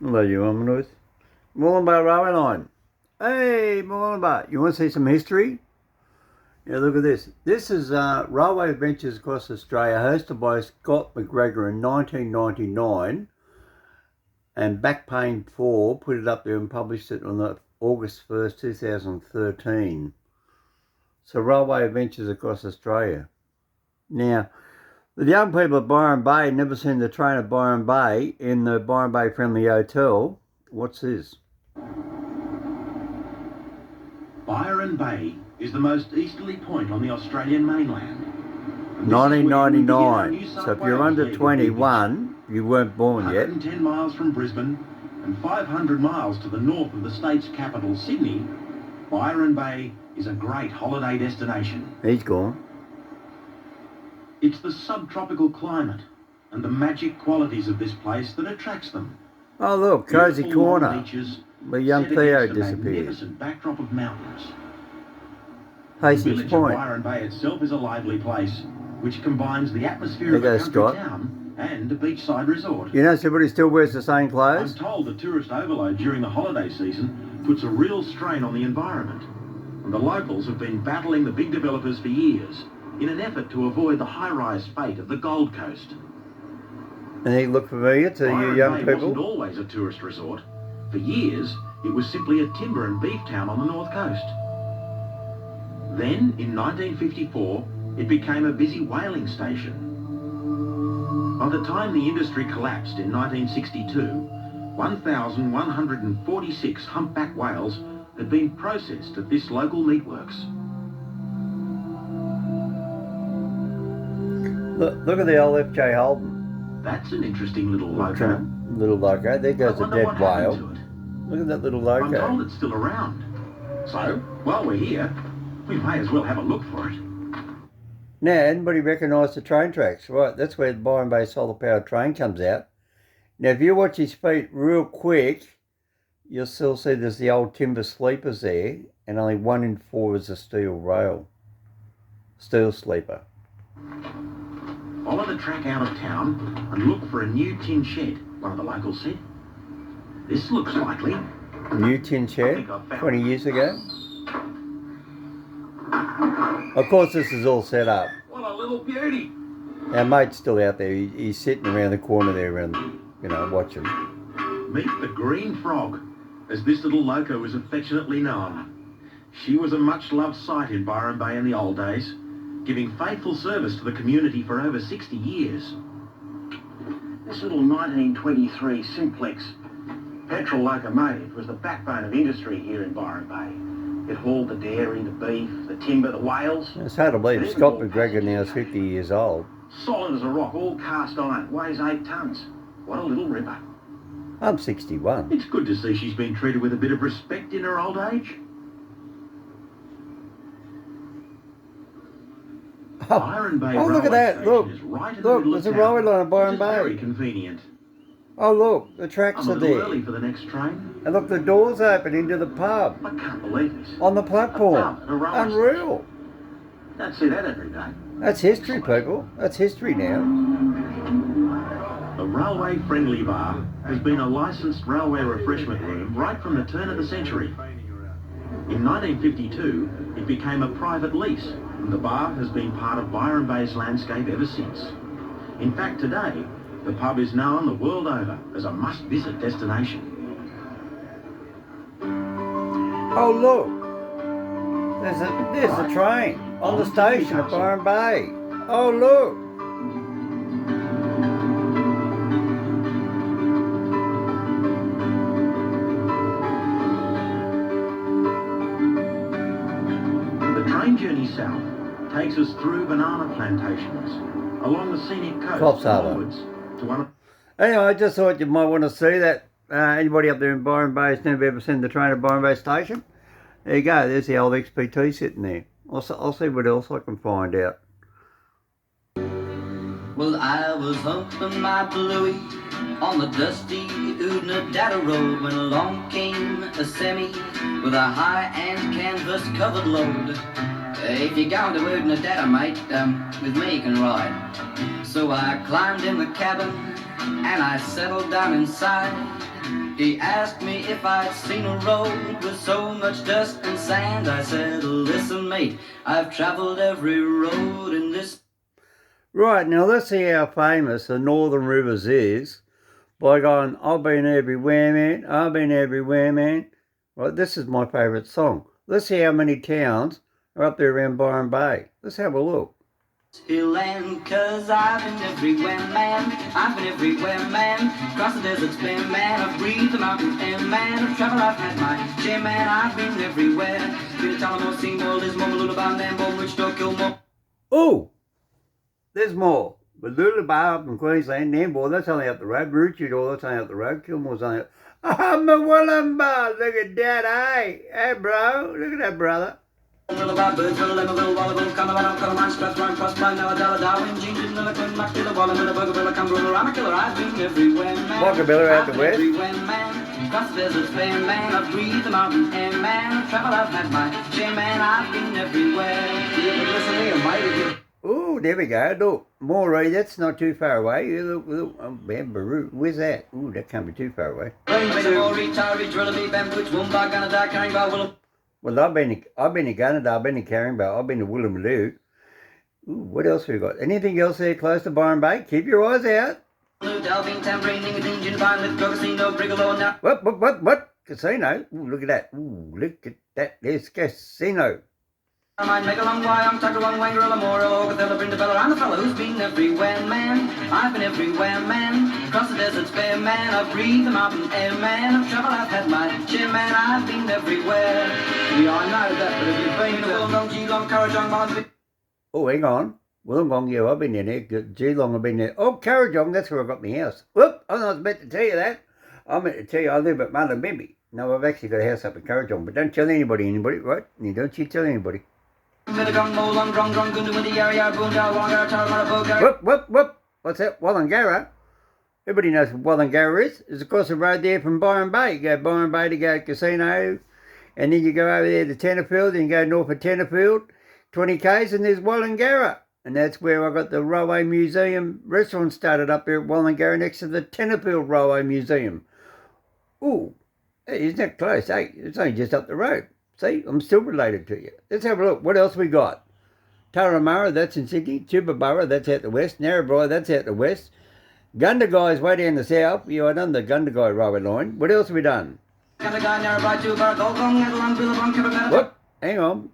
Hello, you North. Mooloolaba Railway Line. Hey, Mooloolaba, you want to see some history? Yeah, look at this. This is Railway Adventures Across Australia, hosted by Scott McGregor in 1999. And Backpain 4 put it up there and published it on August 1st, 2013. So Railway Adventures Across Australia. Now, the young people at Byron Bay had never seen the train at Byron Bay in the Byron Bay Friendly Hotel. What's this? Byron Bay is the most easterly point on the Australian mainland. 1999. So if you're under 21, you weren't born yet. 110 miles from Brisbane and 500 miles to the north of the state's capital, Sydney, Byron Bay is a great holiday destination. He's gone. It's the subtropical climate and the magic qualities of this place that attracts them. Oh look, Cozy Beautiful long Corner, beaches where young set Theo against a disappeared. magnificent backdrop of mountains. The Hastings village of Point. Byron Bay itself is a lively place, which combines the atmosphere There of a goes country Scott. town and a beachside resort. You notice everybody still wears the same I'm clothes? told the tourist overload during the holiday season puts a real strain on the environment, and the locals have been battling the big developers for years in an effort to avoid the high-rise fate of the Gold Coast. And he look familiar to you Byron young Bay wasn't people? always a tourist resort. For years, it was simply a timber and beef town on the north coast. Then, in 1954, it became a busy whaling station. By the time the industry collapsed in 1962, 1,146 humpback whales had been processed at this local meatworks. Look at the old F.J. Holden. That's an interesting little loco. Little loco. There goes a I wonder dead what happened to whale. it. Look at that little I'm told loco. it's still around. So, while we're here, we may as well have a look for it. Now, anybody recognise the train tracks? Right, that's where the Byron Bay solar powered train comes out. Now, if you watch his feet real quick, you'll still see there's the old timber sleepers there, and only 1 in 4 is a steel rail. Steel sleeper. Follow the track out of town and look for a new tin shed, one of the locals said. This looks likely. New tin shed, 20 years ago. Of course, this is all set up. What a little beauty. Our mate's still out there. He's sitting around the corner there and, watching. Meet the Green Frog, as this little loco is affectionately known. She was a much-loved sight in Byron Bay in the old days, giving faithful service to the community for over 60 years. This little 1923 Simplex petrol locomotive was the backbone of industry here in Byron Bay. It hauled the dairy, the beef, the timber, the whales. It's hard to believe Scott McGregor now is 50 years old. Solid as a rock, all cast iron, weighs 8 tonnes. What a little ripper. I'm 61. It's good to see she's been treated with a bit of respect in her old age. Byron Bay Look at that. Look. is right in the Look, middle there's of a town, railway line at Byron which is very Bay. convenient. Oh, look, the tracks I'm a are little there. early for the next train. And look, the door's open into the pub. I can't believe this. On the A platform. pub at a railway Unreal. station. Don't see that every day. That's history, people. That's history now. The Railway Friendly Bar has been a licensed railway refreshment room right from the turn of the century. In 1952, it became a private lease, and the bar has been part of Byron Bay's landscape ever since. In fact, today, the pub is known the world over as a must-visit destination. Oh, look. There's a train on the station at Byron Bay. Oh, look. The train journey south takes us through banana plantations, along the scenic coast, Coffs and Harbour. onwards to one of... Anyway, I just thought you might want to see that. Anybody up there in Byron Bay has never ever seen the train at Byron Bay Station? There you go. There's the old XPT sitting there. I'll see what else I can find out. Well, I was humping my bluey on the dusty Oodnadatta road when along came a semi with a high-end canvas-covered load. If you're going to Oodnadatta, mate, with me you can ride. So I climbed in the cabin and I settled down inside. He asked me if I'd seen a road with so much dust and sand. I said, listen mate, I've travelled every road in this. Right, now let's see how famous the Northern Rivers is by going, I've been everywhere, man, I've been everywhere, man. Right, this is my favourite song. Let's see how many towns are up there around Byron Bay. Let's have a look. Hill and 'cause I've been everywhere, man. I've been everywhere, man. Across the deserts, been man. I've breathed the mountain air, man. Of travel I've had my share, man. I've been everywhere. Been to Delaus, seen more, there's more, MURWILLUMBAH, Nambo, which don't kill more. Oh, there's more. MURWILLUMBAH up in Queensland, Nambo, that's only up the road. Maroochydore, that's only up the road. Kilmore's only up. Oh, MURWILLUMBAH, look at that, eh? Hey, bro, look at that, brother. MURWILLUMBAH, Birdsville, Lemmerville, Wallaville, Cunnavan, Cunnaman, Strathroy, Crossline, Nawadala, Darwin, Jean, Nilliquin, Macdilla, Wallamilla, Bugabilla, Cumberland, I'm a killer, I've been everywhere, man. Bugabilla out the west. Everywhere, man. Across the deserts, been man. I've breathed the mountain air, man. Of travel I've had my share, man. I've been everywhere. You can listen here, mate. Oh, there we go. Look, Moree, that's not too far away. Look, oh, Bambaroo. Where's that? Ooh, that can't be too far away. Well, I've been to Gunnedah, I've been to Caringbah, I've been to Woolloomooloo. Ooh, what else have we got? Anything else there close to Byron Bay? Keep your eyes out. What? Casino? Ooh, look at that. Ooh, look at that. There's casino. I might make a long way, I'm tucked along Wangarilla, Morrill, Ogathella, Brindabella, I'm the fella who's been everywhere, man. I've been everywhere, man. Across the deserts, bare man. I've breathed the mountain air, man. Of travel I've had my share, man. I've been everywhere. Yeah, I know that, but if you've been to Wollongong, Geelong, Currajong, Malmesbury. Oh, hang on. Wollongong, yeah, I've been there. Geelong, I've been there. Oh, Currajong, that's where I got my house. Whoop, I was meant to tell you that. I meant to tell you I live at Mullumbimby. No, I've actually got a house up in Currajong, but don't tell anybody, right? You don't you tell anybody. Whoop. What's that? Wollongara? Everybody knows what Wollongara is. It's across the road there from Byron Bay. You go Byron Bay to go to Casino, and then you go over there to Tenterfield, and you go north of Tenterfield, 20 k's, and there's Wollongara. And that's where I got the Railway Museum restaurant started up there at Wollongara next to the Tenterfield Railway Museum. Ooh, hey, isn't that close? Hey, it's only just up the road. See, I'm still related to you. Let's have a look. What else we got? Turramurra, that's in Sydney. Toowoomba, that's out the west. Narrabri, that's out the west. Gundagai is way down the south. Yeah, I done the Gundagai railway line. What else have we done? What? Hang on.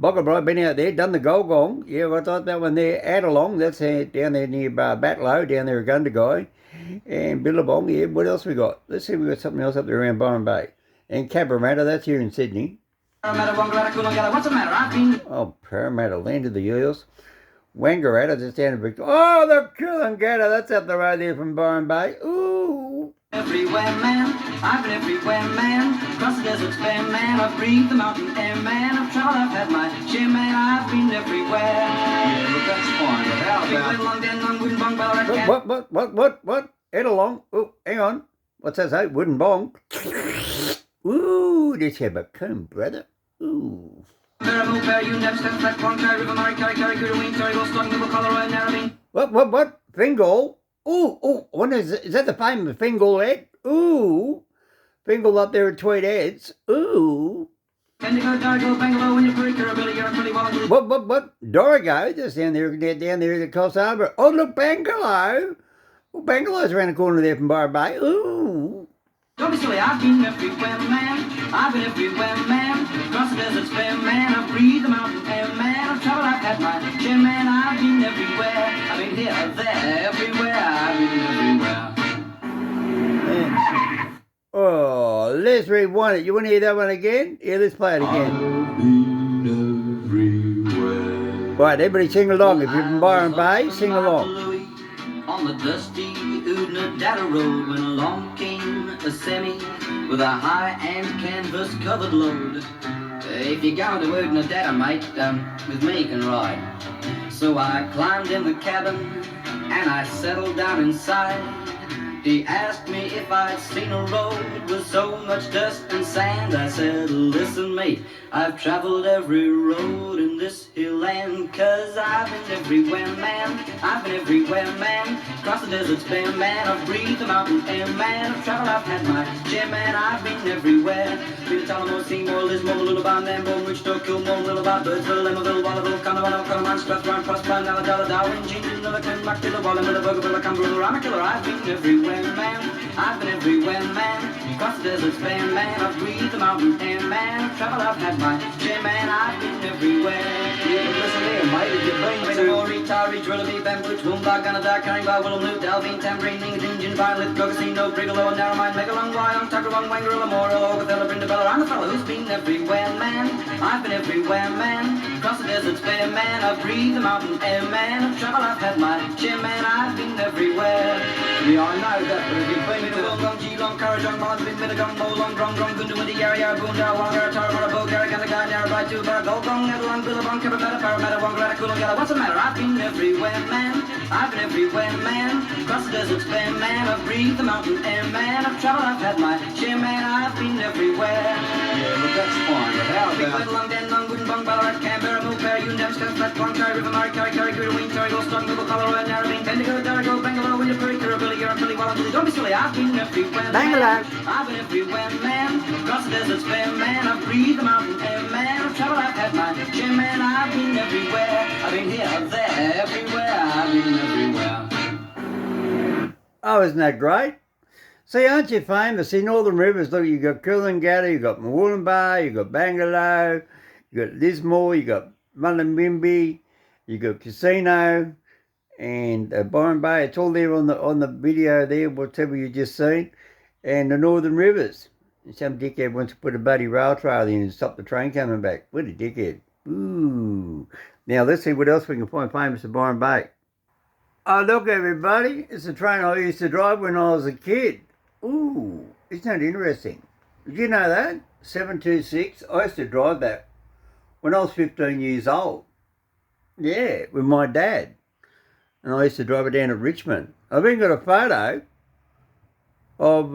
Boggabri, been out there, done the Golgong. Yeah, I thought that one there. Adelong, that's down there near Batlow, down there at Gundagai. And Billabong, yeah. What else we got? Let's see if we got something else up there around Byron Bay. And Cabramatta, that's here in Sydney. What's the matter? I've been... Oh, Parramatta, land of the eels. Wangaratta, that's down in Victoria. Oh, the Coolangatta, that's up the road there from Byron Bay. Ooh. Everywhere, man. I've been everywhere, man. Across the deserts, bare man. I've breathed the mountain air, man. I've traveled, I've had my share, man. I've been everywhere. Yeah, look, that's fine. But how about... What? Head along. Oh, hang on. What's that say? Wooden bong. Ooh, let's have a comb, brother. Ooh. What? Fingal? Ooh, what is that the famous Fingal Head? Ooh. Fingal up there at Tweed Heads. Ooh. What? Dorigo, that's down there at the Coast Harbour. Oh, look, Bangalow. Well, Bangalow's around the corner there from Byron Bay. Ooh. Don't be silly, I've been everywhere, man. I've been everywhere, man. Across the deserts, bare man. I've breathed the mountain air, man. I've traveled, I've had my share, man. I've been everywhere. I've been here, there, everywhere. I've been everywhere. Man. Oh, let's rewind it. You want to hear that one again? Yeah, let's play it again. I've been everywhere. Right, everybody sing along. If you're from Byron Bay, sing along. On the dusty Untitled road when along came a semi with a high-end canvas-covered load. If you're going to Untitled, mate, with me you can ride. So I climbed in the cabin and I settled down inside. He asked me if I'd seen a road with so much dust and sand. I said, listen mate, I've traveled every road in this hill land, 'cause I've been everywhere, man. I've been everywhere, man. Across the deserts bare, man. I've breathed the mountain air, man. I've traveled, I've had my share, man. I've been everywhere. Been to Tullamore, Seymour, Lismore, Mooloolaba, Nambour, Wichita, Kilmore, Mooloolaba, Birdsville, Emmaville, Wallabill, Connemara, Connemara, Strathroy, Prosper, Nalladala, Darwin, Gingin, Nillican, Mactilla, Wallamilla, Bugabilla, Cumberland, Ramakiller. I've been everywhere, man. I've been everywhere, man. Across the deserts bare, man. I've breathed the mountain air, man. I've traveled, I've had my share, man. I've been everywhere. Yeah, listen here, mate. If you've been to Maury, Tari, Drillaby, Bamboo, Toowoomba, Gunnedah, Caringbah, Willownoot, Dalveen, Tambourine, Ningadinjin, Violet, Gogosino, Brigalow, Narromine, Megalong, Wyong, Tuggeranong, Wangarilla, Morrill, Ogathella, Brindabella. I'm the fellow who's been everywhere, man. I've been everywhere, man. Across the deserts bare, man. I've breathed the mountain air, man. I've traveled, I've had my share, man. I've been everywhere. Yeah, I know that, but if you've been to Wollongong, Geelong, Currajong, Molongong, Mittagong, Molong, Grong, Grong, Gundawindi, Yarra, Yarra, Boondah, Wongarra, Tarramara, Bulgarra, Gundagai, Narrabri, Tubara, Golgong, Netherong, Billabong, Cabramatta, Parramatta, Wongarra, Coolangatta. What's the matter? I've been everywhere, man. I've been everywhere, man. Across the deserts bare, man. I've breathed the mountain air, man. I've traveled, I've had my share, man. I've been everywhere. Yeah, but that's fine. But how Big about... Wet, Long, Dan, Long, Woodinbong, Ballarat, Canberra, Moolpare, Yundam, Scufflet, Cloncarry, River, Murray, Carry, Green, Terrigal, Stock, Middle, Colorado, Narrabeen, Bendigo, Darrigo, Bangalore, Winterbury, Kirribilli, Yarrabilli, Wallaloo. Don't be silly, I've been everywhere, man. I've been everywhere, man. Across the deserts bare, man. I've breathed the mountain air, man. I've traveled, I've had my share, man. I've been everywhere. I've been here, there, everywhere. I've been everywhere. Oh, isn't that great? See, aren't you famous? In Northern Rivers, look, you got Coolangatta, you got MURWILLUMBAH, you got Bangalow, you got Lismore, you got Mullumbimby, you got Casino, and Byron Bay. It's all there on the video there, whatever you just seen. And the Northern Rivers. And some dickhead wants to put a bloody rail trail in and stop the train coming back. What a dickhead. Ooh. Now, let's see what else we can find famous at Byron Bay. Oh, look, everybody. It's a train I used to drive when I was a kid. Ooh, isn't that interesting? Did you know that? 726. I used to drive that when I was 15 years old. Yeah, with my dad. And I used to drive it down to Richmond. I've even got a photo of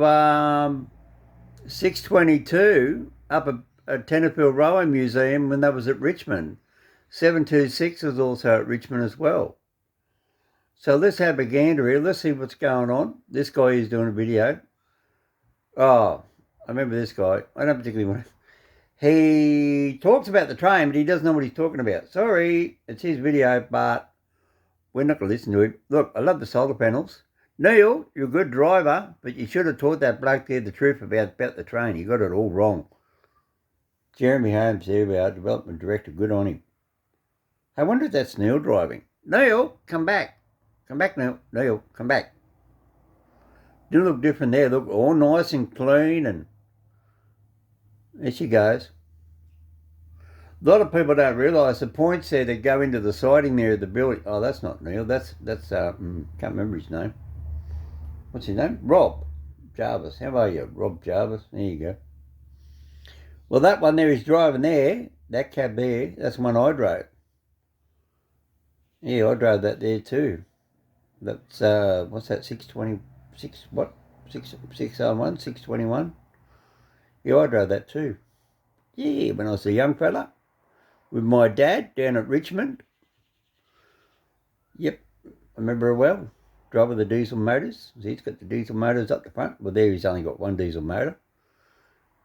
622 up at Tenterfield Railway Museum when that was at Richmond. 726 was also at Richmond as well. So let's have a gander here. Let's see what's going on. This guy is doing a video. Oh, I remember this guy. I don't particularly want to. He talks about the train, but he doesn't know what he's talking about. Sorry, it's his video, but we're not going to listen to him. Look, I love the solar panels. Neil, you're a good driver, but you should have taught that bloke there the truth about the train. You got it all wrong. Jeremy Holmes there, our development director. Good on him. I wonder if that's Neil driving. Neil, come back. Come back, Neil. Neil, come back. Do look different there. Look all nice and clean, and there she goes. A lot of people don't realise the points there that go into the siding there of the building. Oh, that's not Neil. That's can't remember his name. What's his name? Rob Jarvis. How are you, Rob Jarvis? There you go. Well, that one there is driving there. That cab there. That's the one I drove. Yeah, I drove that there too. That's what's that? 626. What? 601. 621. Yeah, I drove that too. Yeah, when I was a young fella with my dad down at Richmond. Yep, I remember her well. Driver the diesel motors. He's got the diesel motors up the front. Well, there he's only got one diesel motor.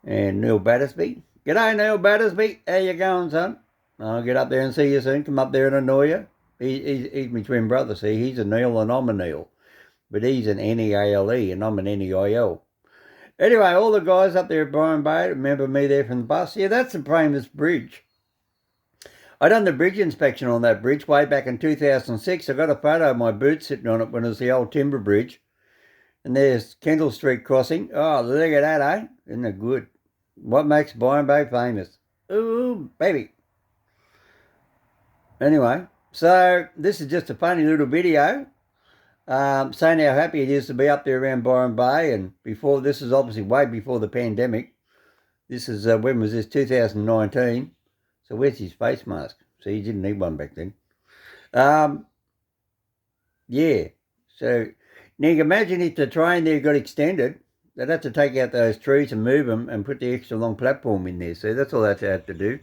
And Neil Battersby. G'day, Neil Battersby. How you going, son? I'll get up there and see you soon. Come up there and annoy you. He's my twin brother, see. He's a Neil and I'm a Neil. But he's an N-E-A-L-E and I'm an N-E-I-L. Anyway, all the guys up there at Byron Bay remember me there from the bus. Yeah, that's the famous bridge. I done the bridge inspection on that bridge way back in 2006. I got a photo of my boots sitting on it when it was the old timber bridge. And there's Kendall Street crossing. Oh, look at that, eh? Isn't it good? What makes Byron Bay famous? Ooh, baby. Anyway, so this is just a funny little video saying how happy it is to be up there around Byron Bay. And before, this is obviously way before the pandemic. This is, when was this? 2019. So where's his face mask? See, he didn't need one back then. Yeah. So Now you can imagine if the train there got extended, they'd have to take out those trees and move them and put the extra long platform in there. See, that's all they have to do.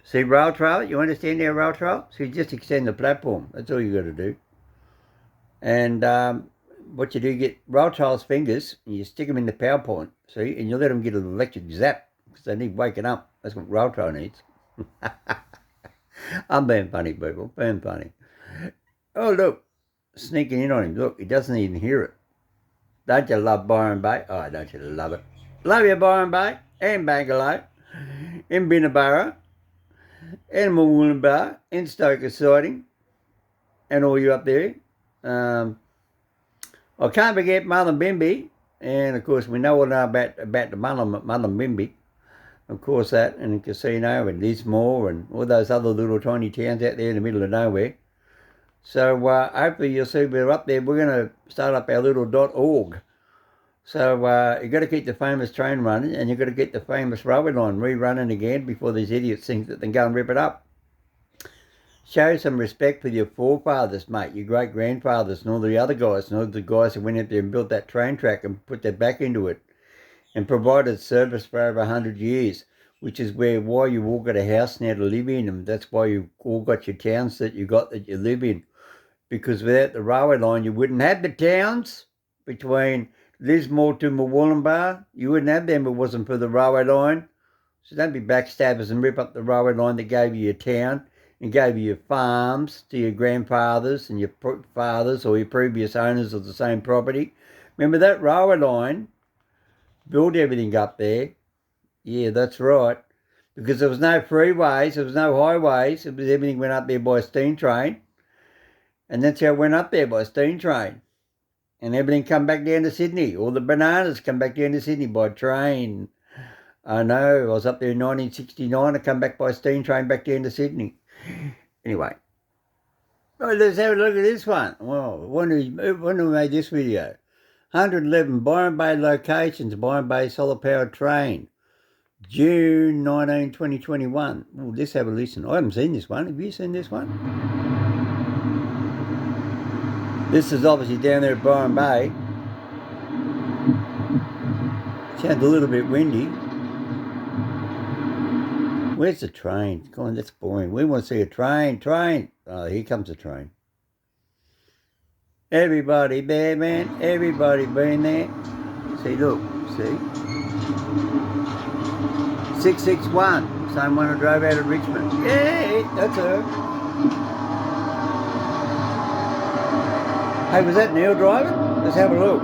See, rail trail, you understand our rail trail? So you just extend the platform. That's all you got to do. And what you do, you get rail trail's fingers and you stick them in the power point, see, and you let them get an electric zap because they need waking up. That's what rail trail needs. I'm being funny, people, being funny. Oh, look, sneaking in on him. Look, he doesn't even hear it. Don't you love Byron Bay? Oh, don't you love it? Love you, Byron Bay, and Bangalore, and Binnaburra, and MURWILLUMBAH, and Stoker Siding, and all you up there. I can't forget Mullumbimby, and of course we know all about the Mullumbimby, of course that, and the casino, and Lismore, and all those other little tiny towns out there in the middle of nowhere. So hopefully you'll see we're up there. We're going to start up our little .org. So you've got to keep the famous train running, and you've got to get the famous railway line rerunning again before these idiots think that they can go and rip it up. Show some respect for your forefathers, mate, your great-grandfathers and all the other guys, and all the guys who went out there and built that train track and put their back into it and provided service for over 100 years, which is why you all got a house now to live in, and that's why you all got your towns that you live in. Because without the railway line, you wouldn't have the towns between Lismore to MURWILLUMBAH. You wouldn't have them if it wasn't for the railway line. So don't be backstabbers and rip up the railway line that gave you your town and gave you your farms to your grandfathers and your fathers or your previous owners of the same property. Remember that railway line built everything up there. Yeah, that's right. Because there was no freeways, there was no highways. Everything went up there by steam train. And that's how it went up there, by steam train. And everything come back down to Sydney. All the bananas come back down to Sydney by train. I know, I was up there in 1969. I come back by steam train back down to Sydney. Anyway. Oh, let's have a look at this one. Well, when we made this video. 111 Byron Bay locations, Byron Bay solar powered train. June 19, 2021. Well, let's have a listen. I haven't seen this one. Have you seen this one? This is obviously down there at Byron Bay. Sounds a little bit windy. Where's the train? Come on, that's boring. We want to see a train. Oh, here comes the train. Everybody there, man. Everybody been there. See, look. See? 661. Same one I drove out of Richmond. Yeah, that's her. Hey, was that Neil driving? Let's have a look.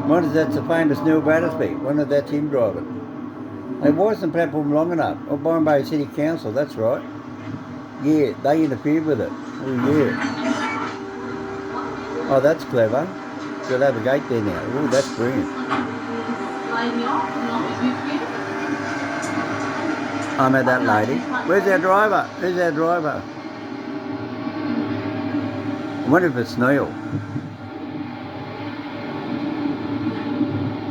Wonder if that's the famous Neil Battersby. Wonder if that's him driving. Hey, why isn't the platform long enough? Oh, Byron Bay City Council, that's right. Yeah, they interfered with it. Oh, yeah. Oh, that's clever. Got to have a gate there now. Oh, that's brilliant. I met that lady. Where's our driver? Who's our driver? I wonder if it's Neil.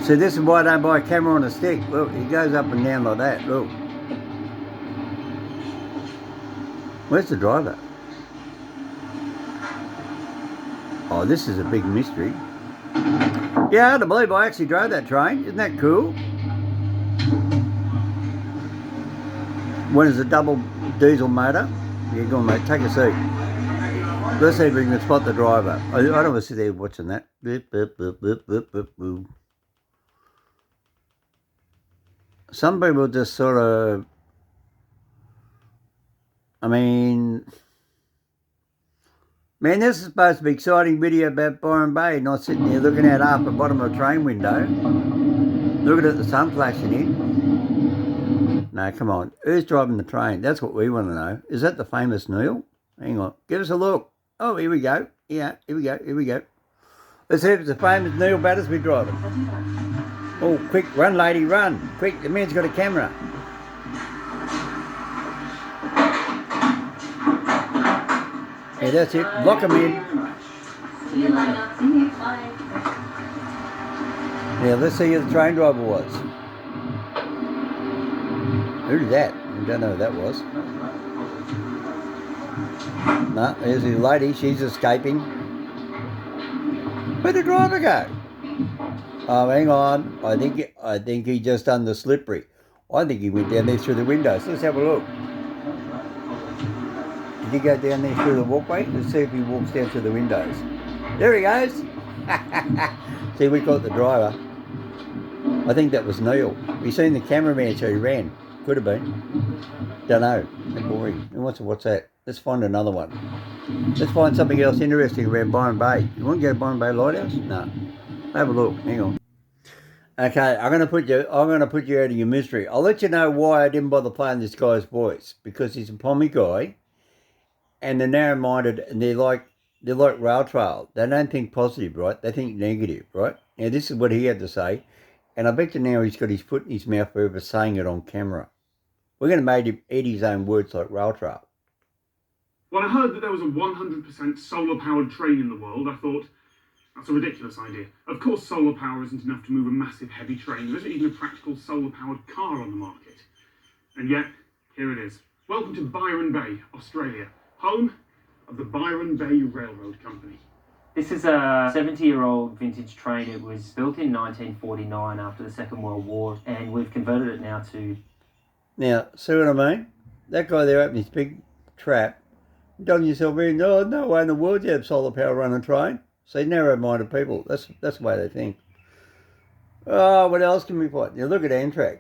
See, this is why I don't buy a camera on a stick. Look, he goes up and down like that. Look. Where's the driver? Oh, this is a big mystery. Yeah, hard to believe I actually drove that train. Isn't that cool? When is a double diesel motor? Yeah, go on, mate. Take a seat. Let's see if we can spot the driver. I don't want to sit there watching that. Boop, boop, boop, boop, boop, boop, boop. Some people just sort of, I mean, man, this is supposed to be an exciting video about Byron Bay, not sitting there looking out half the bottom of a train window, looking at the sun flashing in. No, come on. Who's driving the train? That's what we want to know. Is that the famous Neil? Hang on. Give us a look. Oh, here we go. Yeah, here we go. Here we go. Let's see if it's the famous Neil Battersby driving. Oh, quick, run, lady, run. Quick, the man's got a camera. Yeah, that's it. Lock him in. Yeah, let's see who the train driver was. Who's that? I don't know who that was. No, there's the lady. She's escaping. Where'd the driver go? Oh, hang on. I think he just done the slippery. I think he went down there through the windows. Let's have a look. Did he go down there through the walkway? Let's see if he walks down through the windows. There he goes. See, we caught the driver. I think that was Neil. We seen the cameraman, so he ran. Could have been. Don't know. Boring. What's that? Let's find another one. Let's find something else interesting around Byron Bay. You want to go to Byron Bay Lighthouse? No. Have a look. Hang on. Okay, I'm gonna put you out of your misery. I'll let you know why I didn't bother playing this guy's voice, because he's a pommy guy, and they're narrow-minded, and they're like rail trail. They don't think positive, right? They think negative, right? Now this is what he had to say, and I bet you now he's got his foot in his mouth forever saying it on camera. We're gonna make him eat his own words like rail trail. When I heard that there was a 100% solar-powered train in the world, I thought, that's a ridiculous idea. Of course solar power isn't enough to move a massive heavy train. There isn't even a practical solar-powered car on the market. And yet, here it is. Welcome to Byron Bay, Australia, home of the Byron Bay Railroad Company. This is a 70-year-old vintage train. It was built in 1949 after the Second World War, and we've converted it now to... Now, see what I mean? That guy there opened his big trap, done yourself in, oh, no way in the world you have solar power run a train. See, narrow-minded people, that's the way they think. Oh, what else can we find? You look at Amtrak.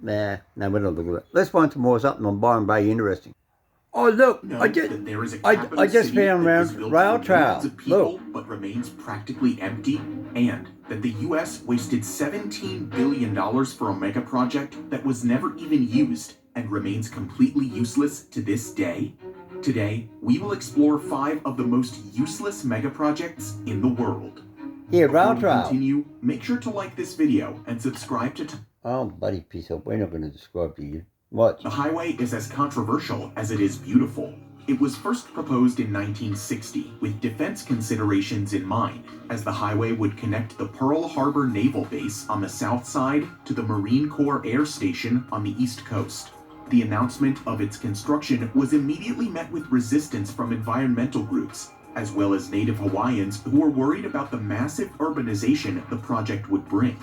Nah, no, we're not looking at it. Let's find some more something on Byron Bay interesting. Oh, look, I just found rail trail. Look. But remains practically empty, and that the U.S. wasted $17 billion for a mega project that was never even used and remains completely useless to this day. Today, we will explore 5 of the most useless mega projects in the world. Here, rail Before we trail. continue, make sure to like this video and subscribe to... Oh, buddy, piece up. We're not going to describe to you. Watch. The highway is as controversial as it is beautiful. It was first proposed in 1960 with defense considerations in mind, as the highway would connect the Pearl Harbor Naval Base on the south side to the Marine Corps Air Station on the east coast. The announcement of its construction was immediately met with resistance from environmental groups, as well as native Hawaiians who were worried about the massive urbanization the project would bring.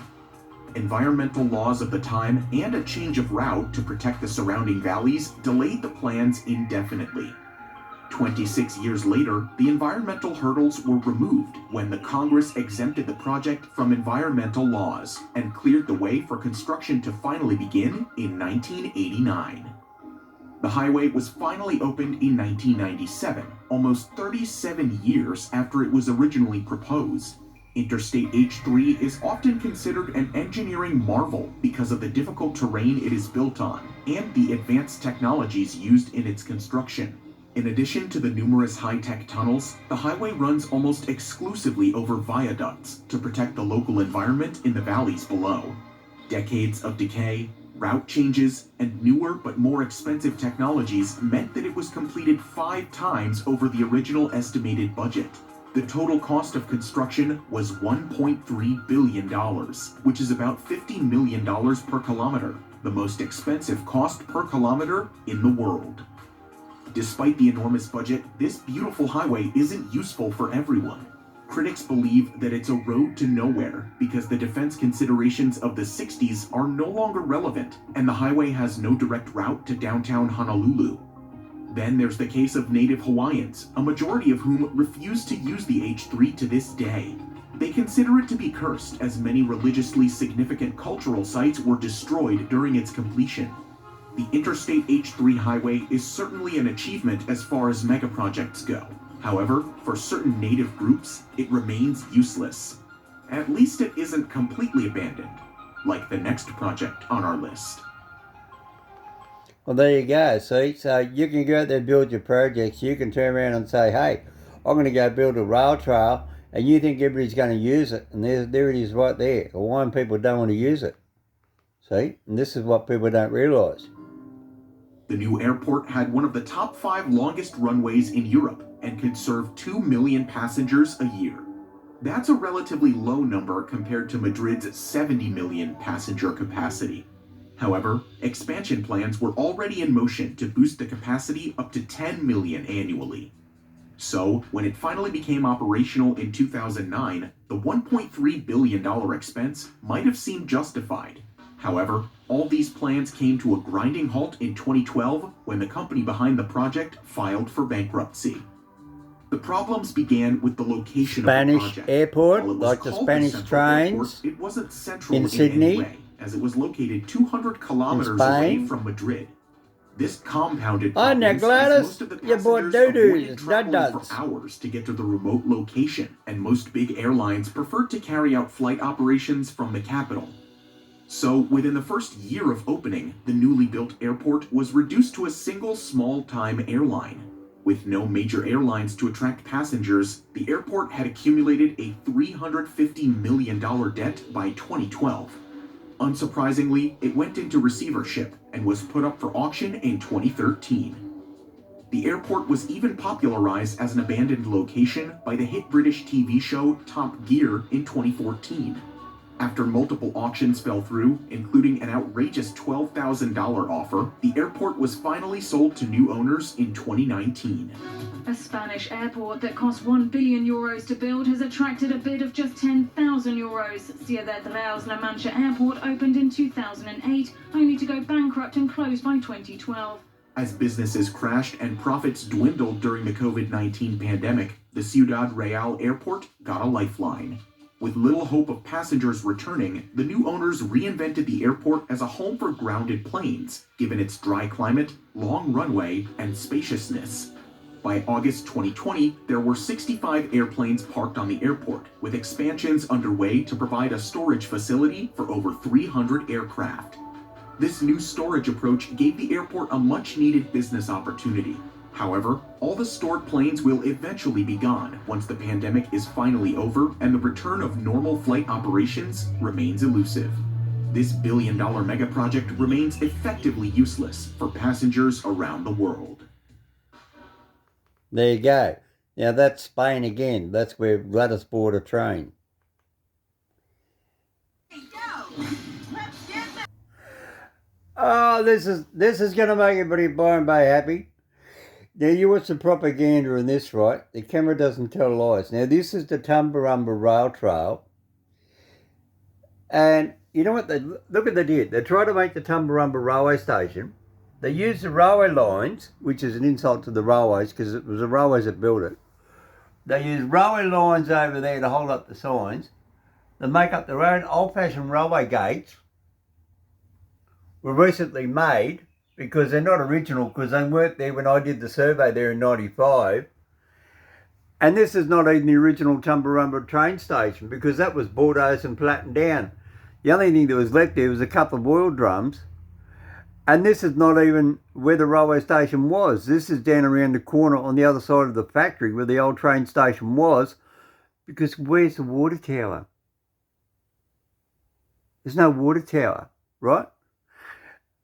Environmental laws of the time and a change of route to protect the surrounding valleys delayed the plans indefinitely. 26 years later, the environmental hurdles were removed when the Congress exempted the project from environmental laws and cleared the way for construction to finally begin in 1989. The highway was finally opened in 1997, almost 37 years after it was originally proposed. Interstate H3 is often considered an engineering marvel because of the difficult terrain it is built on and the advanced technologies used in its construction. In addition to the numerous high-tech tunnels, the highway runs almost exclusively over viaducts to protect the local environment in the valleys below. Decades of decay, route changes, and newer but more expensive technologies meant that it was completed 5 times over the original estimated budget. The total cost of construction was $1.3 billion, which is about $50 million per kilometer, the most expensive cost per kilometer in the world. Despite the enormous budget, this beautiful highway isn't useful for everyone. Critics believe that it's a road to nowhere because the defense considerations of the 60s are no longer relevant and the highway has no direct route to downtown Honolulu. Then there's the case of native Hawaiians, a majority of whom refuse to use the H3 to this day. They consider it to be cursed as many religiously significant cultural sites were destroyed during its completion. The Interstate H3 highway is certainly an achievement as far as megaprojects go. However, for certain native groups, it remains useless. At least it isn't completely abandoned, like the next project on our list. Well, there you go. See, so you can go out there and build your projects. You can turn around and say, hey, I'm going to go build a rail trail, and you think everybody's going to use it. And there it is right there. Hawaiian people don't want to use it. See? And this is what people don't realise. The new airport had one of the top 5 longest runways in Europe and could serve 2 million passengers a year. That's a relatively low number compared to Madrid's 70 million passenger capacity. However, expansion plans were already in motion to boost the capacity up to 10 million annually. So, when it finally became operational in 2009, the $1.3 billion expense might have seemed justified. However, all these plans came to a grinding halt in 2012 when the company behind the project filed for bankruptcy. The problems began with the location of the Spanish project. airport, While it was like the called Spanish Central Airport, trains it wasn't central in in Sydney, any way, as it was located 200 kilometers away Spain. from Madrid. This compounded Oh, now problems as Gladys, most of the you bought passengers avoided doo-doos, traveling for dud-duds. hours to get to the remote location, and most big airlines preferred to carry out flight operations from the capital. So, within the first year of opening, the newly built airport was reduced to a single small-time airline. With no major airlines to attract passengers, the airport had accumulated a $350 million debt by 2012. Unsurprisingly, it went into receivership and was put up for auction in 2013. The airport was even popularized as an abandoned location by the hit British TV show Top Gear in 2014. After multiple auctions fell through, including an outrageous $12,000 offer, the airport was finally sold to new owners in 2019. A Spanish airport that cost €1 billion to build has attracted a bid of just €10,000. Ciudad Real's La Mancha airport opened in 2008, only to go bankrupt and close by 2012. As businesses crashed and profits dwindled during the COVID-19 pandemic, the Ciudad Real airport got a lifeline. With little hope of passengers returning, the new owners reinvented the airport as a home for grounded planes, given its dry climate, long runway, and spaciousness. By August 2020, there were 65 airplanes parked on the airport, with expansions underway to provide a storage facility for over 300 aircraft. This new storage approach gave the airport a much-needed business opportunity. However, all the stored planes will eventually be gone once the pandemic is finally over and the return of normal flight operations remains elusive. This billion-dollar mega project remains effectively useless for passengers around the world. There you go. Now that's Spain again. That's where Gladys bought a train. Oh, this is going to make everybody at Byron Bay happy. Now, you watch the propaganda in this, right? The camera doesn't tell lies. Now, this is the Tumbarumba Rail Trail. And you know what? Look what they did. They tried to make the Tumbarumba railway station. They used the railway lines, which is an insult to the railways because it was the railways that built it. They used railway lines over there to hold up the signs. They make up their own old-fashioned railway gates. Were recently made because they're not original, because they weren't there when I did the survey there in 95. And this is not even the original Tumbarumba train station because that was bulldozed and flattened down. The only thing that was left there was a couple of oil drums. And this is not even where the railway station was. This is down around the corner on the other side of the factory where the old train station was, because where's the water tower? There's no water tower, right?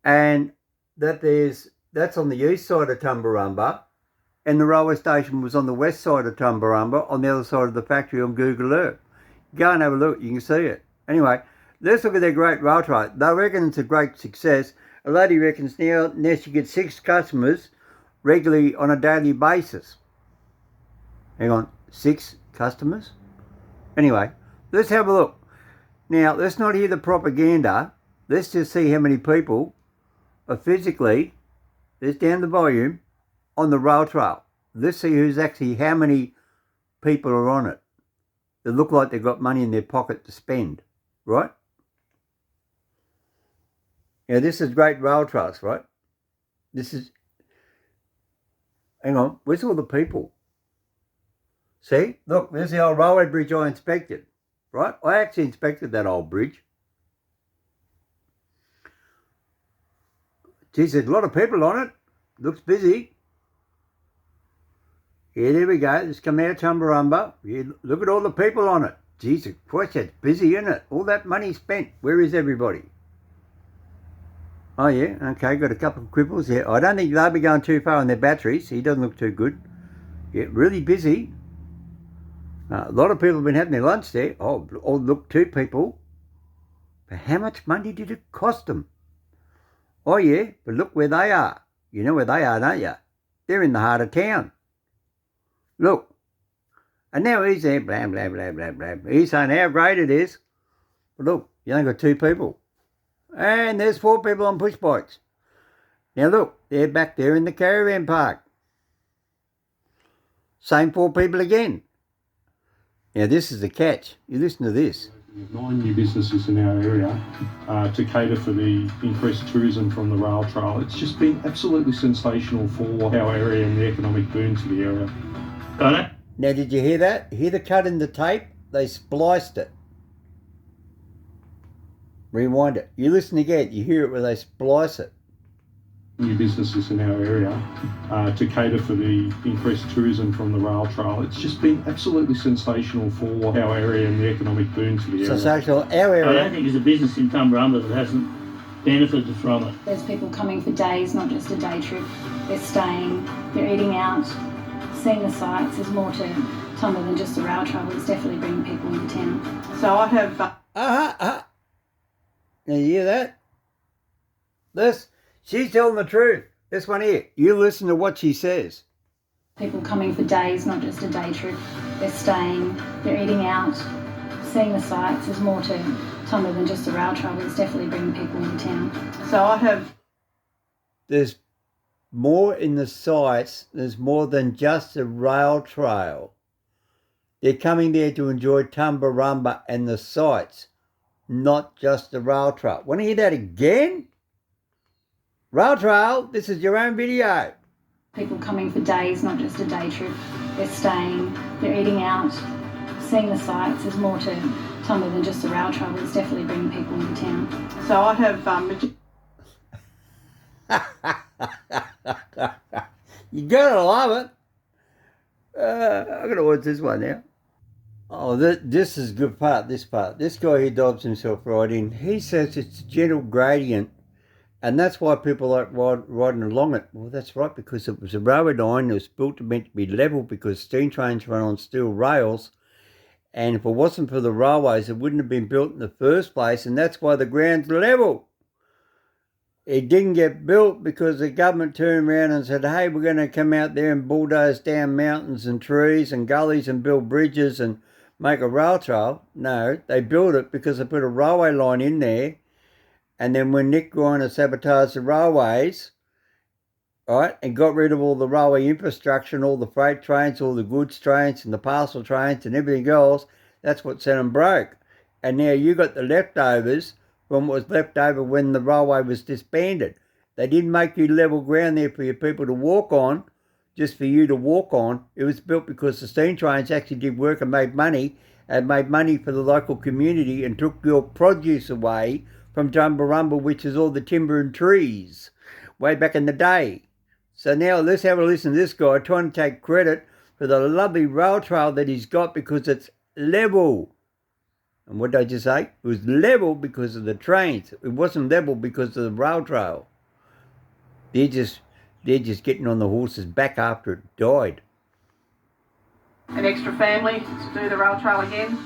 And that's on the east side of Tumbarumba, and the railway station was on the west side of Tumbarumba, on the other side of the factory on Google Earth. Go and have a look, you can see it. Anyway, let's look at their great rail trail. They reckon it's a great success. A lady reckons now she gets 6 customers regularly on a daily basis. Hang on, 6 customers? Anyway, let's have a look. Now, let's not hear the propaganda. Let's just see how many people are physically, let's down the volume, on the rail trail. Let's see who's actually, how many people are on it. They look like they've got money in their pocket to spend, right? Now, this is great rail trails, right? This is, hang on, where's all the people? See, look, there's the old railway bridge I inspected, right? I actually inspected that old bridge. Geez, there's a lot of people on it. Looks busy. Yeah, there we go. Just come out of Tumbarumba. Yeah, look at all the people on it. Jesus Christ, that's busy, isn't it? All that money spent. Where is everybody? Oh, yeah. Okay, got a couple of cripples here. I don't think they'll be going too far on their batteries. He doesn't look too good. Yeah, really busy. A lot of people have been having their lunch there. Oh, look, 2 people. But how much money did it cost them? Oh, yeah, but look where they are. You know where they are, don't you? They're in the heart of town. Look. And now he's there, blah, blah, blah, blah, blah. He's saying how great it is. But look, you only got 2 people. And there's 4 people on push bikes. Now look, they're back there in the caravan park. Same 4 people again. Now this is the catch. You listen to this. 9 new businesses in our area to cater for the increased tourism from the rail trail. It's just been absolutely sensational for our area and the economic boom to the area. Got it? Now did you hear that? Hear the cut in the tape? They spliced it. Rewind it. You listen again. You hear it where they splice it. New businesses in our area to cater for the increased tourism from the rail trail. It's just been absolutely sensational for our area and the economic boom to the area. Sensational. Our I area. don't think there's a business in Tumbarumba that hasn't benefited from it. There's people coming for days, not just a day trip. They're staying, they're eating out, seeing the sights. There's more to Tumba than just the rail travel. It's definitely bringing people into town. So I have... Now you hear that? This, she's telling the truth. This one here. You listen to what she says. People coming for days, not just a day trip. They're staying, they're eating out, seeing the sights. There's more to Tumba than just the rail travel. It's definitely bringing people into town. So I have... There's more in the sights. There's more than just a rail trail. They're coming there to enjoy Tumbarumba and the sights, not just the rail trail. Want to hear that again? Rail trail, this is your own video. People coming for days, not just a day trip. They're staying, they're eating out, seeing the sights. There's more to Tumba than just the rail travel. It's definitely bringing people into town. So I have... You gotta love it. I'm gonna watch this one now. Oh, this is a good part, this part. This guy here dives himself right in. He says it's a gentle gradient, and that's why people like riding along it. Well, that's right, because it was a railway line. It was built to meant to be level because steam trains run on steel rails, and if it wasn't for the railways, it wouldn't have been built in the first place, and that's why the ground's level. It didn't get built because the government turned around and said, hey, we're going to come out there and bulldoze down mountains and trees and gullies and build bridges and make a rail trail. No, they built it because they put a railway line in there, and then when Nick Greiner sabotaged the railways, right, and got rid of all the railway infrastructure and all the freight trains, all the goods trains and the parcel trains and everything else, that's what sent them broke. And now you got the leftovers from what was left over when the railway was disbanded. They didn't make you level ground there for your people to walk on, just for you to walk on. It was built because the steam trains actually did work and made money for the local community and took your produce away from Tumbarumba, which is all the timber and trees, way back in the day. So now let's have a listen to this guy trying to take credit for the lovely rail trail that he's got because it's level. And what did I just say? It was level because of the trains. It wasn't level because of the rail trail. They're just getting on the horse's back after it died. An extra family to do the rail trail again.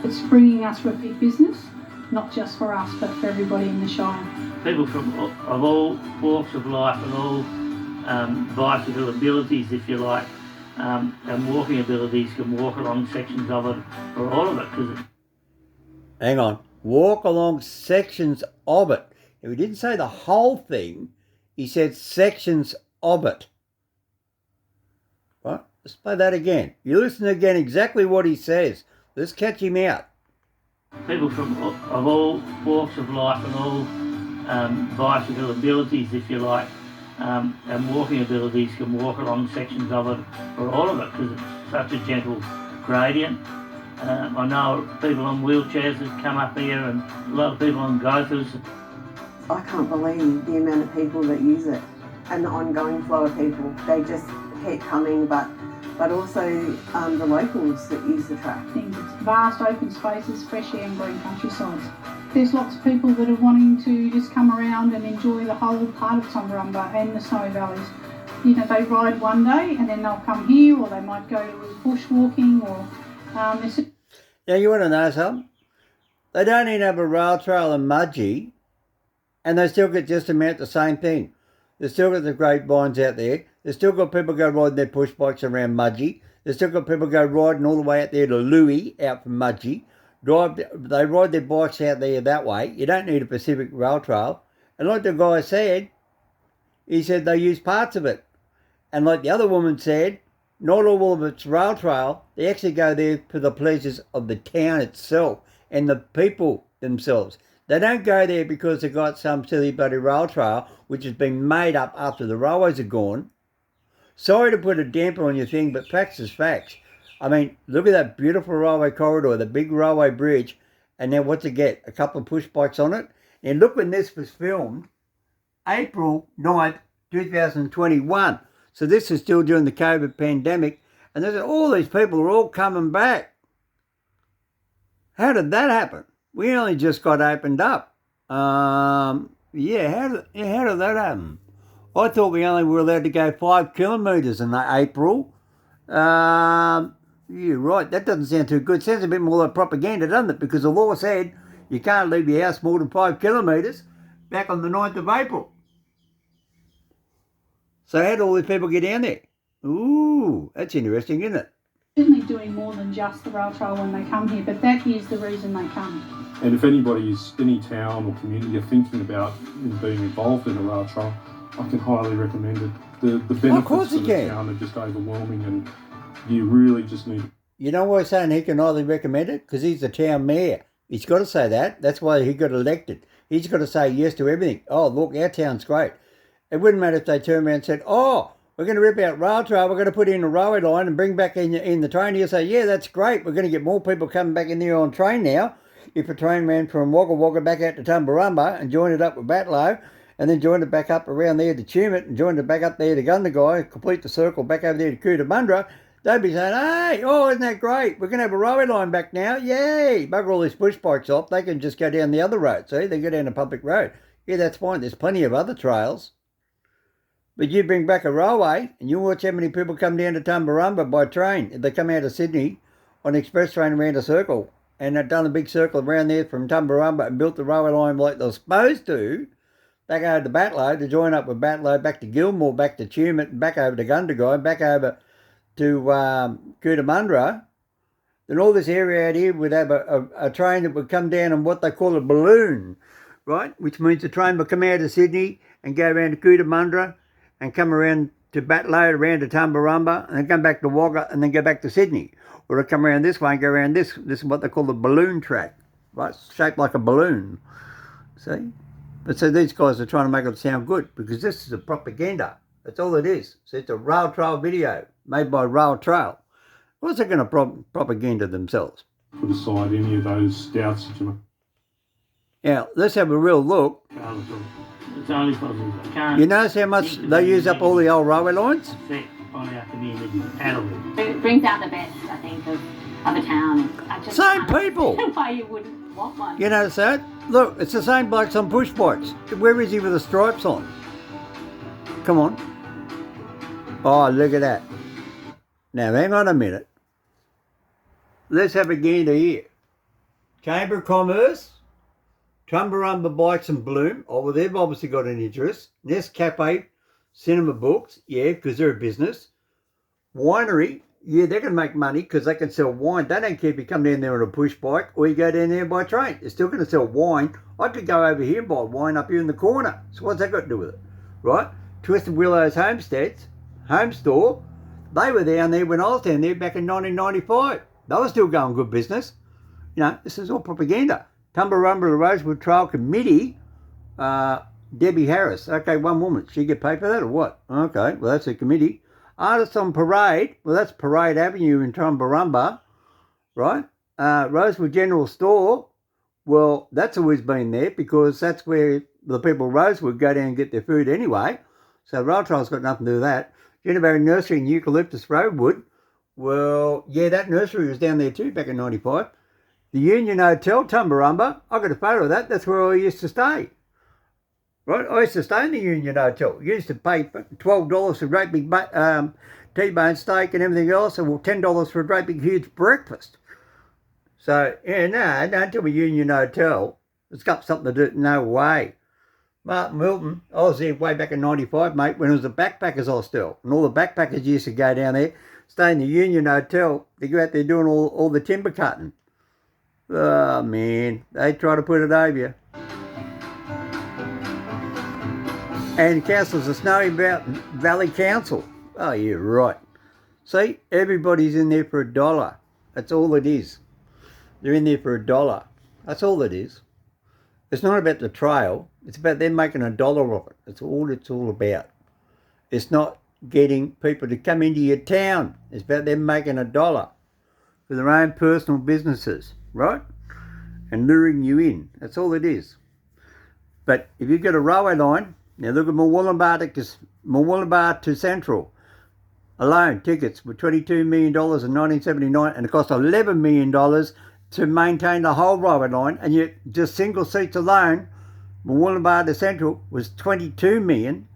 It's bringing us repeat business, not just for us, but for everybody in the Shire. People of all walks of life and all bicycle abilities, if you like, and walking abilities can walk along sections of it, or all of it, because Hang on. Walk along sections of it. If he didn't say the whole thing, he said sections of it. Right? Let's play that again. You listen again exactly what he says. Let's catch him out. people of all walks of life and all bicycle abilities, if you like, and walking abilities can walk along sections of it, or all of it, because it's such a gentle gradient. I know people on wheelchairs that come up here, and a lot of people on gophers. I can't believe the amount of people that use it and the ongoing flow of people. They just keep coming, but also the locals that use the track. It's vast open spaces, fresh air and green countrysides. There's lots of people that are wanting to just come around and enjoy the whole part of Tumbarumba and the Snowy Valleys. You know, they ride one day and then they'll come here, or they might go to bushwalking, or Now you want to know something? They don't even have a rail trail in Mudgee, and they still get just about the same thing. They've still got the grapevines out there. They've still got people go riding their push bikes around Mudgee. They've still got people go riding all the way out there to Louis, out from Mudgee. They ride their bikes out there that way. You don't need a Pacific Rail Trail. And like the guy said, he said they use parts of it. And like the other woman said, not all of it's rail trail. They actually go there for the pleasures of the town itself and the people themselves. They don't go there because they've got some silly bloody rail trail which has been made up after the railways are gone. Sorry to put a damper on your thing, but facts is facts. I mean, look at that beautiful railway corridor, the big railway bridge, and then what's it get? A couple of push bikes on it. And look when this was filmed, April 9th, 2021. So this is still during the COVID pandemic. And there's all these people are all coming back. How did that happen? We only just got opened up. How did that happen? I thought we only were allowed to go 5 kilometres in April. You're right, that doesn't sound too good. Sounds a bit more like propaganda, doesn't it? Because the law said you can't leave your house more than 5 kilometres back on the 9th of April. So how did all these people get down there? Ooh, that's interesting, isn't it? Certainly doing more than just the rail trail when they come here, but that is the reason they come. And if any town or community are thinking about being involved in a rail trail, I can highly recommend it. The benefits to the town are just overwhelming, and you really just need... You know why I'm saying he can highly recommend it? Because he's the town mayor. He's got to say that. That's why he got elected. He's got to say yes to everything. Oh, look, our town's great. It wouldn't matter if they turned around and said, oh, we're going to rip out rail trail, we're going to put in a railway line and bring back in the train. He'll say, yeah, that's great. We're going to get more people coming back in there on train now. If a train ran from Wagga Wagga back out to Tumbarumba and joined it up with Batlow, and then joined it back up around there to Tumut, and joined it back up there to Gundagai, complete the circle back over there to Cootamundra, they'd be saying, hey, oh, isn't that great? We're going to have a railway line back now. Yay! Bugger all these push bikes off. They can just go down the other road. See, they go down a public road. Yeah, that's fine. There's plenty of other trails. But you bring back a railway, and you watch how many people come down to Tumbarumba by train. They come out of Sydney on an express train around a circle, and they've done a big circle around there from Tumbarumba and built the railway line like they're supposed to, back over to Batlow to join up with Batlow, back to Gilmore, back to Tumut, back over to Gundagai, back over to Cootamundra. Then all this area out here would have a train that would come down on what they call a balloon, right? Which means the train would come out of Sydney and go around to Cootamundra and come around to Batlow, around to Tumbarumba, and then come back to Wagga, and then go back to Sydney. Or they'll come around this way and go around this. This is what they call the balloon track, right? It's shaped like a balloon. See? But so these guys are trying to make it sound good, because this is a propaganda. That's all it is. So it's a rail trail video made by Rail Trail. What's it going to propaganda themselves? Put aside any of those doubts that you know. Now, let's have a real look. It's only possible. I can't. You notice how much they use up all the old railway lines? On our community at all. It brings out the best, I think, of a town. Same people. Why you wouldn't want one. You notice that? Look, it's the same blokes on push bikes. Where is he with the stripes on? Come on. Oh, look at that. Now, hang on a minute. Let's have a gander here. Chamber of Commerce, Tumbarumba Bikes and Bloom. Oh, well, they've obviously got an interest. Nescafe, Cinema Books, yeah, because they're a business. Winery, yeah, they can make money because they can sell wine. They don't care if you come down there on a push bike or you go down there by train. They're still going to sell wine. I could go over here and buy wine up here in the corner. So what's that got to do with it, right? Twisted Willows Homesteads, Home Store, they were down there when I was down there back in 1995. They were still going good business. You know, this is all propaganda. Tumbarumba Rosewood Trail Committee, Debbie Harris. Okay, one woman. She get paid for that or what? Okay, well, that's a committee. Artists on Parade. Well, that's Parade Avenue in Tumbarumba, right? Rosewood General Store. Well, that's always been there because that's where the people of Rosewood go down and get their food anyway. So Rail Trail's got nothing to do with that. Jennifer Nursery in Eucalyptus Roadwood. Well, yeah, that nursery was down there too back in 95. The Union Hotel, Tumbarumba. I got a photo of that. That's where I used to stay. Right? I used to stay in the Union Hotel. You used to pay $12 for a great big T-bone steak and everything else, and $10 for a great big huge breakfast. So, yeah, no, don't tell me Union Hotel. It's got something to do. No way. Martin Milton, I was there way back in 95, mate, when it was the backpackers hostel. And all the backpackers used to go down there stay in the Union Hotel. They go out there doing all the timber cutting. Oh, man. They try to put it over you. And council's the Snowy Valley Council. Oh, yeah, right. See, everybody's in there for $1. That's all it is. They're in there for $1. That's all it is. It's not about the trail. It's about them making $1 of it. That's all it's all about. It's not getting people to come into your town. It's about them making $1 for their own personal businesses, right? And luring you in. That's all it is. But if you've got a railway line, now look at Murwillumbah to Central. Alone, tickets were $22 million in 1979, and it cost $11 million to maintain the whole railway line, and yet just single seats alone, Murwillumbah to Central was $22 million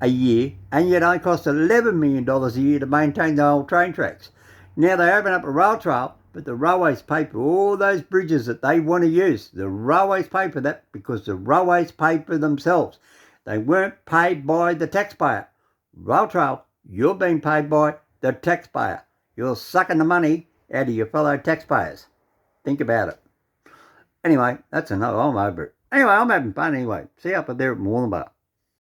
a year, and yet only cost $11 million a year to maintain the whole train tracks. Now they open up a rail trail, but the railways pay for all those bridges that they want to use. The railways pay for that because the railways pay for themselves. They weren't paid by the taxpayer. Rail trail, you're being paid by the taxpayer. You're sucking the money out of your fellow taxpayers. Think about it. Anyway, that's enough. I'm over it. Anyway, I'm having fun anyway. See you up there at Murwillumbah.